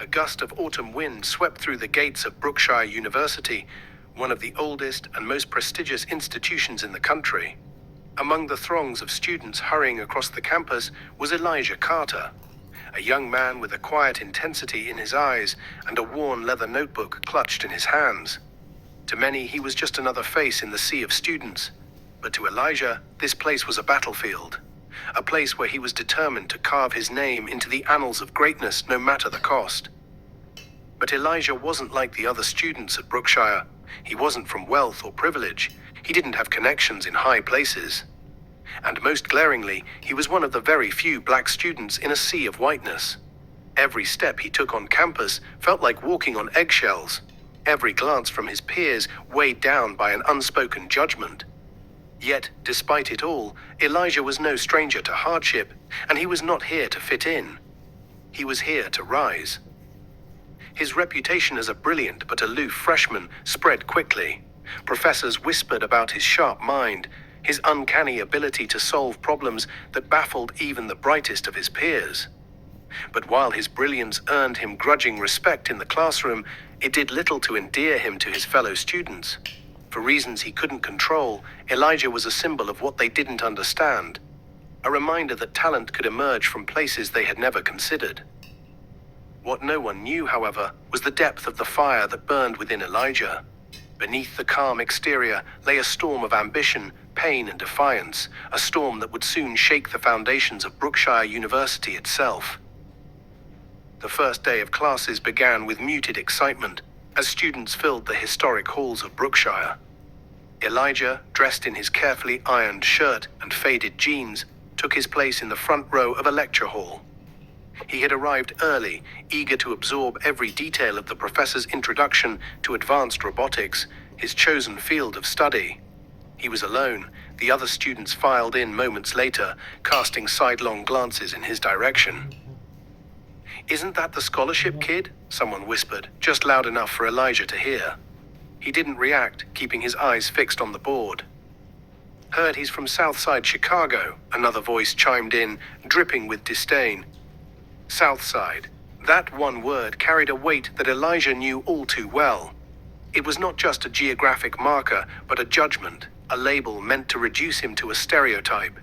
A gust of autumn wind swept through the gates of Brookshire University, one of the oldest and most prestigious institutions in the country. Among the throngs of students hurrying across the campus was Elijah Carter, a young man with a quiet intensity in his eyes and a worn leather notebook clutched in his hands. To many, he was just another face in the sea of students, but to Elijah, this place was a battlefield, a place where he was determined to carve his name into the annals of greatness no matter the cost. But Elijah wasn't like the other students at Brookshire. He wasn't from wealth or privilege. He didn't have connections in high places. And most glaringly, he was one of the very few black students in a sea of whiteness. Every step he took on campus felt like walking on eggshells. Every glance from his peers weighed down by an unspoken judgment. Yet, despite it all, Elijah was no stranger to hardship, and he was not here to fit in. He was here to rise. His reputation as a brilliant but aloof freshman spread quickly. Professors whispered about his sharp mind, his uncanny ability to solve problems that baffled even the brightest of his peers. But while his brilliance earned him grudging respect in the classroom, it did little to endear him to his fellow students. For reasons he couldn't control, Elijah was a symbol of what they didn't understand, a reminder that talent could emerge from places they had never considered. What no one knew, however, was the depth of the fire that burned within Elijah. Beneath the calm exterior lay a storm of ambition, pain, and defiance, a storm that would soon shake the foundations of Brookshire University itself. The first day of classes began with muted excitement as students filled the historic halls of Brookshire. Elijah, dressed in his carefully ironed shirt and faded jeans, took his place in the front row of a lecture hall. He had arrived early, eager to absorb every detail of the professor's introduction to advanced robotics, his chosen field of study. He was alone. The other students filed in moments later, casting sidelong glances in his direction. "Isn't that the scholarship kid?" someone whispered, just loud enough for Elijah to hear. He didn't react, keeping his eyes fixed on the board. "Heard he's from Southside Chicago," another voice chimed in, dripping with disdain. Southside. That one word carried a weight that Elijah knew all too well. It was not just a geographic marker, but a judgment, a label meant to reduce him to a stereotype.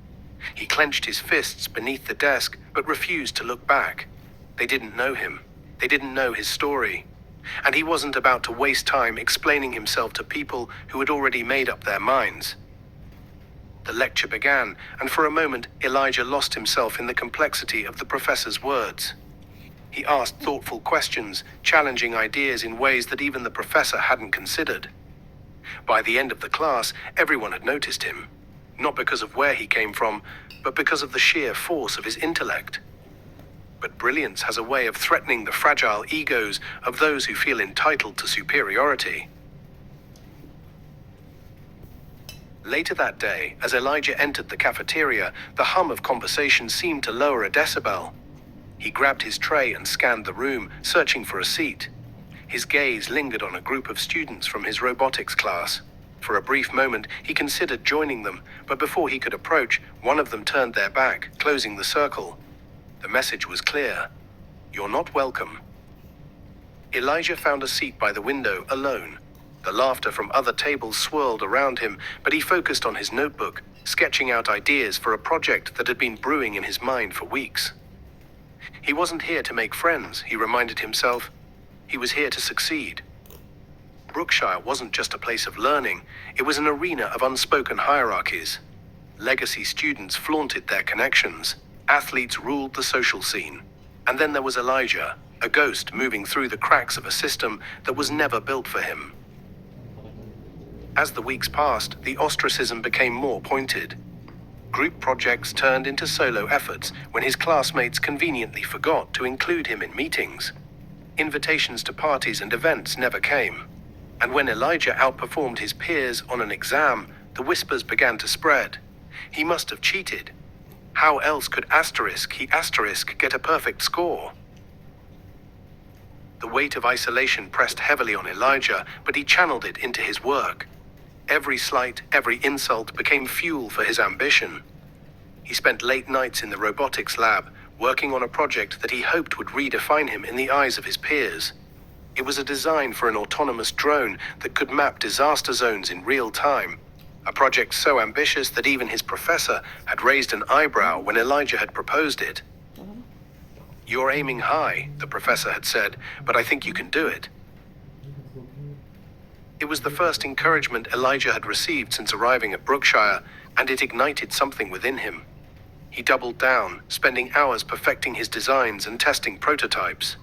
He clenched his fists beneath the desk, but refused to look back. They didn't know him. They didn't know his story. And he wasn't about to waste time explaining himself to people who had already made up their minds. The lecture began, and for a moment Elijah lost himself in the complexity of the professor's words. He asked thoughtful questions, challenging ideas in ways that even the professor hadn't considered. By the end of the class, everyone had noticed him, not because of where he came from, but because of the sheer force of his intellect. But brilliance has a way of threatening the fragile egos of those who feel entitled to superiority. Later that day, as Elijah entered the cafeteria, the hum of conversation seemed to lower a decibel. He grabbed his tray and scanned the room, searching for a seat. His gaze lingered on a group of students from his robotics class. For a brief moment, he considered joining them, but before he could approach, one of them turned their back, closing the circle. The message was clear: "You're not welcome." Elijah found a seat by the window, alone. The laughter from other tables swirled around him, but he focused on his notebook, sketching out ideas for a project that had been brewing in his mind for weeks. He wasn't here to make friends, he reminded himself. He was here to succeed. Brookshire wasn't just a place of learning, it was an arena of unspoken hierarchies. Legacy students flaunted their connections. Athletes ruled the social scene. And then there was Elijah, a ghost moving through the cracks of a system that was never built for him. As the weeks passed, the ostracism became more pointed. Group projects turned into solo efforts when his classmates conveniently forgot to include him in meetings. Invitations to parties and events never came. And when Elijah outperformed his peers on an exam, the whispers began to spread. He must have cheated. How else could he get a perfect score? The weight of isolation pressed heavily on Elijah, but he channeled it into his work. Every slight, every insult became fuel for his ambition. He spent late nights in the robotics lab, working on a project that he hoped would redefine him in the eyes of his peers. It was a design for an autonomous drone that could map disaster zones in real time. A project so ambitious that even his professor had raised an eyebrow when Elijah had proposed it. "You're aiming high," the professor had said, "but I think you can do it." It was the first encouragement Elijah had received since arriving at Brookshire, and it ignited something within him. He doubled down, spending hours perfecting his designs and testing prototypes.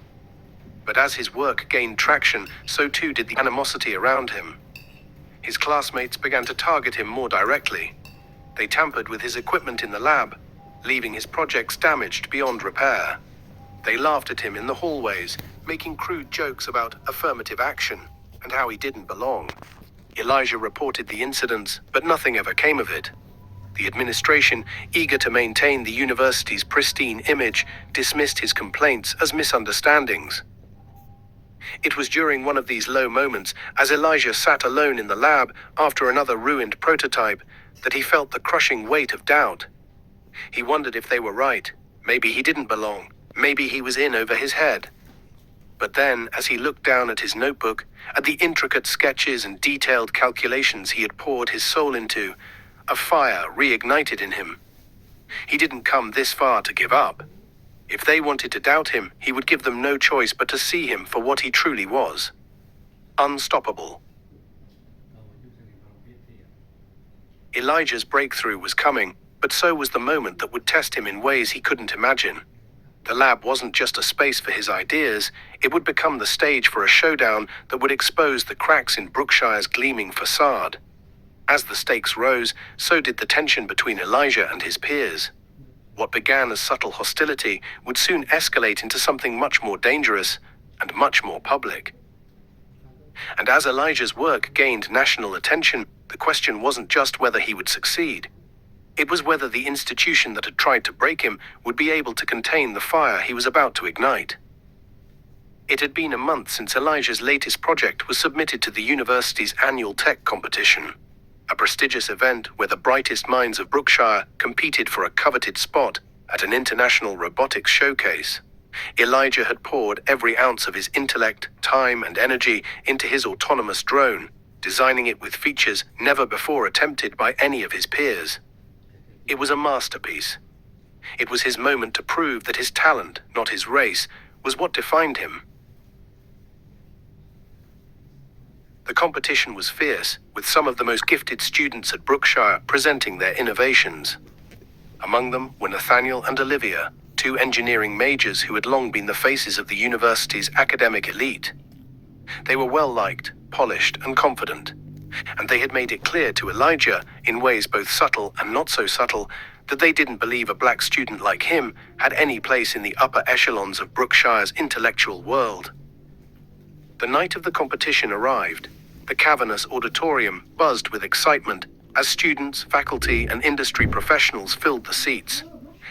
But as his work gained traction, so too did the animosity around him. His classmates began to target him more directly. They tampered with his equipment in the lab, leaving his projects damaged beyond repair. They laughed at him in the hallways, making crude jokes about affirmative action and how he didn't belong. Elijah reported the incidents, but nothing ever came of it. The administration, eager to maintain the university's pristine image, dismissed his complaints as misunderstandings. It was during one of these low moments, as Elijah sat alone in the lab after another ruined prototype, that he felt the crushing weight of doubt. He wondered if they were right. Maybe he didn't belong. Maybe he was in over his head. But then, as he looked down at his notebook, at the intricate sketches and detailed calculations he had poured his soul into, a fire reignited in him. He didn't come this far to give up. If they wanted to doubt him, he would give them no choice but to see him for what he truly was. Unstoppable. Elijah's breakthrough was coming, but so was the moment that would test him in ways he couldn't imagine. The lab wasn't just a space for his ideas, it would become the stage for a showdown that would expose the cracks in Brookshire's gleaming facade. As the stakes rose, so did the tension between Elijah and his peers. What began as subtle hostility would soon escalate into something much more dangerous and much more public. And as Elijah's work gained national attention, the question wasn't just whether he would succeed. It was whether the institution that had tried to break him would be able to contain the fire he was about to ignite. It had been a month since Elijah's latest project was submitted to the university's annual tech competition, a prestigious event where the brightest minds of Brookshire competed for a coveted spot at an international robotics showcase. Elijah had poured every ounce of his intellect, time, and energy into his autonomous drone, designing it with features never before attempted by any of his peers. It was a masterpiece. It was his moment to prove that his talent, not his race, was what defined him. The competition was fierce, with some of the most gifted students at Brookshire presenting their innovations. Among them were Nathaniel and Olivia, two engineering majors who had long been the faces of the university's academic elite. They were well-liked, polished, and confident, and they had made it clear to Elijah, in ways both subtle and not so subtle, that they didn't believe a black student like him had any place in the upper echelons of Brookshire's intellectual world. The night of the competition arrived. The cavernous auditorium buzzed with excitement as students, faculty, and industry professionals filled the seats.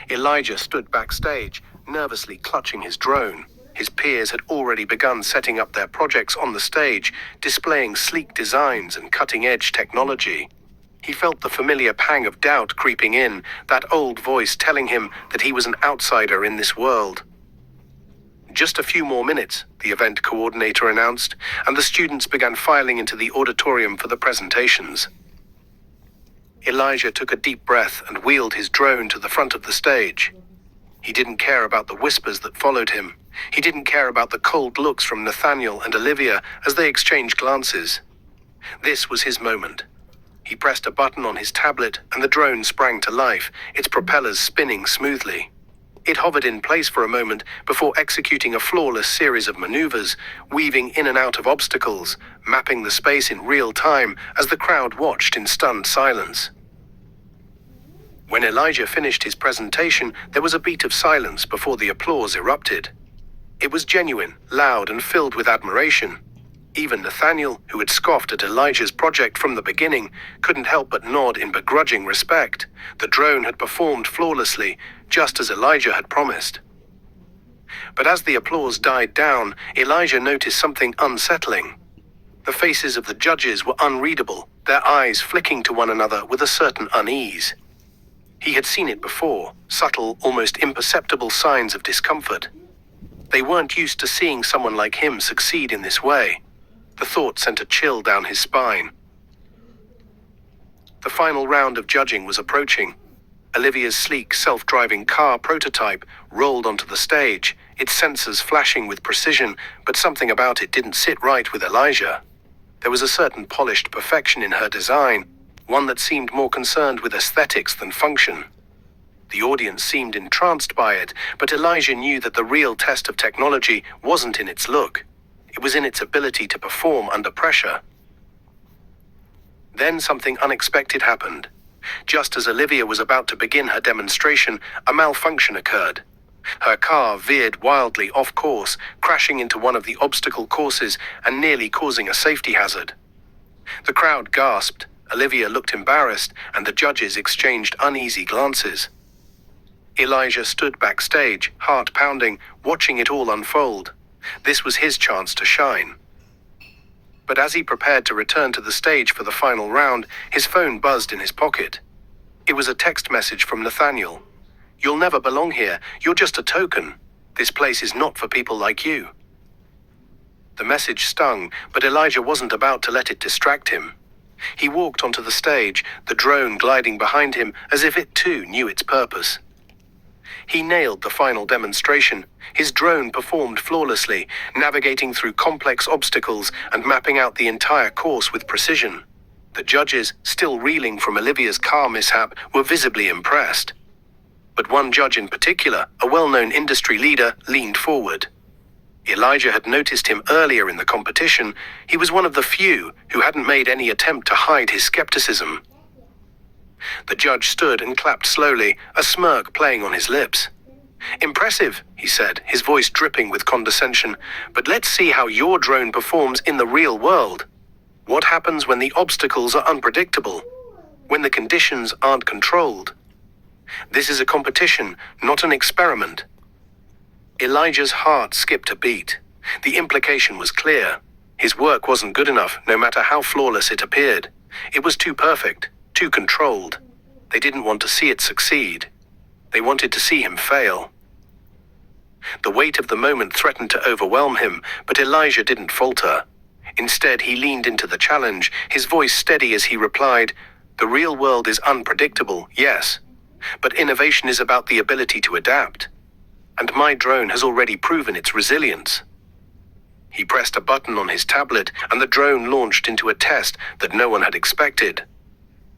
Elijah stood backstage, nervously clutching his drone. His peers had already begun setting up their projects on the stage, displaying sleek designs and cutting-edge technology. He felt the familiar pang of doubt creeping in, that old voice telling him that he was an outsider in this world. Just a few more minutes, the event coordinator announced, and the students began filing into the auditorium for the presentations. Elijah took a deep breath and wheeled his drone to the front of the stage. He didn't care about the whispers that followed him. He didn't care about the cold looks from Nathaniel and Olivia as they exchanged glances. This was his moment. He pressed a button on his tablet and the drone sprang to life, its propellers spinning smoothly. It hovered in place for a moment before executing a flawless series of maneuvers, weaving in and out of obstacles, mapping the space in real time as the crowd watched in stunned silence. When Elijah finished his presentation, there was a beat of silence before the applause erupted. It was genuine, loud, and filled with admiration. Even Nathaniel, who had scoffed at Elijah's project from the beginning, couldn't help but nod in begrudging respect. The drone had performed flawlessly, just as Elijah had promised. But as the applause died down, Elijah noticed something unsettling. The faces of the judges were unreadable, their eyes flicking to one another with a certain unease. He had seen it before, subtle, almost imperceptible signs of discomfort. They weren't used to seeing someone like him succeed in this way. The thought sent a chill down his spine. The final round of judging was approaching. Olivia's sleek, self-driving car prototype rolled onto the stage, its sensors flashing with precision, but something about it didn't sit right with Elijah. There was a certain polished perfection in her design, one that seemed more concerned with aesthetics than function. The audience seemed entranced by it, but Elijah knew that the real test of technology wasn't in its look. It was in its ability to perform under pressure. Then something unexpected happened. Just as Olivia was about to begin her demonstration, a malfunction occurred. Her car veered wildly off course, crashing into one of the obstacle courses and nearly causing a safety hazard. The crowd gasped, Olivia looked embarrassed, and the judges exchanged uneasy glances. Elijah stood backstage, heart pounding, watching it all unfold. This was his chance to shine. But as he prepared to return to the stage for the final round, his phone buzzed in his pocket. It was a text message from Nathaniel. "You'll never belong here. You're just a token. This place is not for people like you." The message stung, but Elijah wasn't about to let it distract him. He walked onto the stage, the drone gliding behind him as if it too knew its purpose. He nailed the final demonstration. His drone performed flawlessly, navigating through complex obstacles and mapping out the entire course with precision. The judges, still reeling from Olivia's car mishap, were visibly impressed. But one judge in particular, a well-known industry leader, leaned forward. Elijah had noticed him earlier in the competition. He was one of the few who hadn't made any attempt to hide his skepticism. The judge stood and clapped slowly, a smirk playing on his lips. "Impressive," he said, his voice dripping with condescension, "but let's see how your drone performs in the real world. What happens when the obstacles are unpredictable? When the conditions aren't controlled? This is a competition, not an experiment." Elijah's heart skipped a beat. The implication was clear. His work wasn't good enough, no matter how flawless it appeared. It was too perfect, too controlled. They didn't want to see it succeed. They wanted to see him fail. The weight of the moment threatened to overwhelm him, but Elijah didn't falter. Instead, he leaned into the challenge, his voice steady as he replied, "The real world is unpredictable, yes, but innovation is about the ability to adapt. And my drone has already proven its resilience." He pressed a button on his tablet, and the drone launched into a test that no one had expected.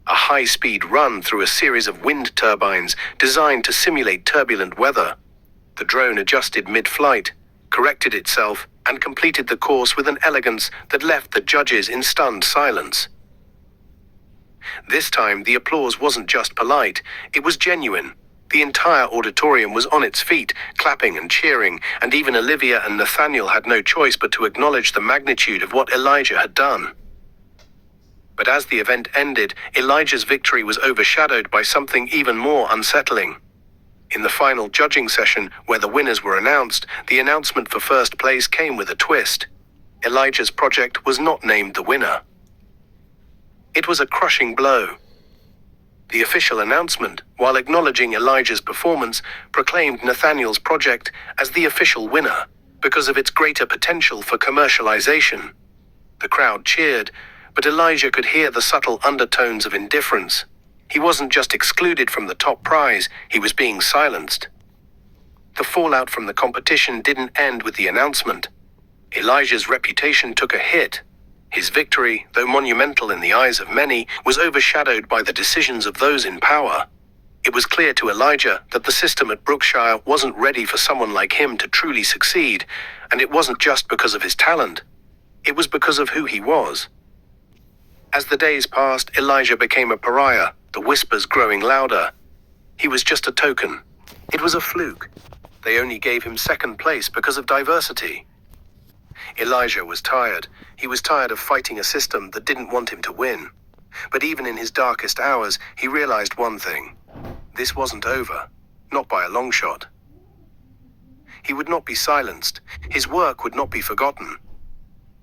A high-speed run through a series of wind turbines designed to simulate turbulent weather. The drone adjusted mid-flight, corrected itself, and completed the course with an elegance that left the judges in stunned silence. This time, the applause wasn't just polite, it was genuine. The entire auditorium was on its feet, clapping and cheering, and even Olivia and Nathaniel had no choice but to acknowledge the magnitude of what Elijah had done. But as the event ended, Elijah's victory was overshadowed by something even more unsettling. In the final judging session, where the winners were announced, the announcement for first place came with a twist. Elijah's project was not named the winner. It was a crushing blow. The official announcement, while acknowledging Elijah's performance, proclaimed Nathaniel's project as the official winner because of its greater potential for commercialization. The crowd cheered, but Elijah could hear the subtle undertones of indifference. He wasn't just excluded from the top prize, he was being silenced. The fallout from the competition didn't end with the announcement. Elijah's reputation took a hit. His victory, though monumental in the eyes of many, was overshadowed by the decisions of those in power. It was clear to Elijah that the system at Brookshire wasn't ready for someone like him to truly succeed, and it wasn't just because of his talent. It was because of who he was. As the days passed, Elijah became a pariah, the whispers growing louder. He was just a token. It was a fluke. They only gave him second place because of diversity. Elijah was tired. He was tired of fighting a system that didn't want him to win. But even in his darkest hours, he realized one thing. This wasn't over. Not by a long shot. He would not be silenced. His work would not be forgotten.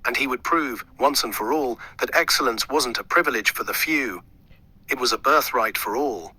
And he would prove, once and for all, that excellence wasn't a privilege for the few. It was a birthright for all.